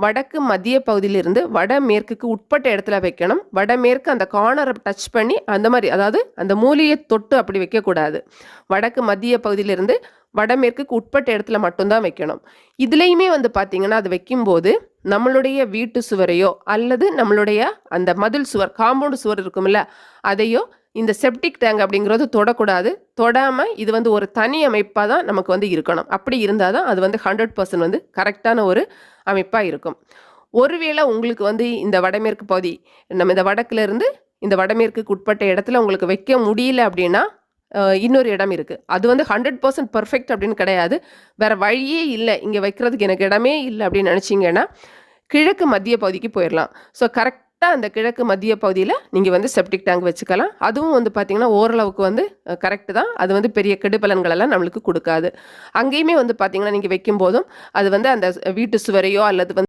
வடக்கு மத்திய பகுதியிலிருந்து வடமேற்குக்கு உட்பட்ட இடத்துல வைக்கணும். வடமேற்கு அந்த கார்னரை டச் பண்ணி அந்த மாதிரி, அதாவது அந்த மூலையை தொட்டு அப்படி வைக்கக்கூடாது. வடக்கு மத்திய பகுதியிலிருந்து வடமேற்குக்கு உட்பட்ட இடத்துல மட்டும்தான் வைக்கணும். இதுலேயுமே வந்து பார்த்தீங்கன்னா அது வைக்கும்போது நம்மளுடைய வீட்டு சுவரையோ அல்லது நம்மளுடைய அந்த மதில் சுவர், காம்பவுண்ட் சுவர் இருக்கும்ல, அதையோ இந்த செப்டிக் டேங்க் அப்படிங்கிறது தொடக்கூடாது. தொடாமல் இது வந்து ஒரு தனி அமைப்பாக தான் நமக்கு வந்து இருக்கணும். அப்படி இருந்தால் தான் அது வந்து 100% வந்து கரெக்டான ஒரு அமைப்பாக இருக்கும். ஒருவேளை உங்களுக்கு வந்து இந்த வடமேற்கு பகுதி, நம்ம இந்த வடக்குலேருந்து இந்த வடமேற்குக்கு உட்பட்ட இடத்துல உங்களுக்கு வைக்க முடியல அப்படின்னா இன்னொரு இடம் இருக்குது. அது வந்து 100% பர்ஃபெக்ட் அப்படின்னு கிடையாது. வேறு வழியே இல்லை, இங்கே வைக்கிறதுக்கு எனக்கு இடமே இல்லை அப்படின்னு நினச்சிங்கன்னா கிழக்கு மத்திய பகுதிக்கு போயிடலாம். ஸோ கரெக்டாக அந்த கிழக்கு மத்திய பகுதியில் நீங்கள் வந்து செப்டிக் டேங்க் வச்சுக்கலாம். அதுவும் வந்து பார்த்திங்கன்னா ஓரளவுக்கு வந்து கரெக்டு தான். அது வந்து பெரிய கெடுபலன்களெல்லாம் நம்மளுக்கு கொடுக்காது. அங்கேயுமே வந்து பார்த்திங்கன்னா நீங்கள் வைக்கும்போதும் அது வந்து அந்த வீட்டு சுவரையோ அல்லது வந்து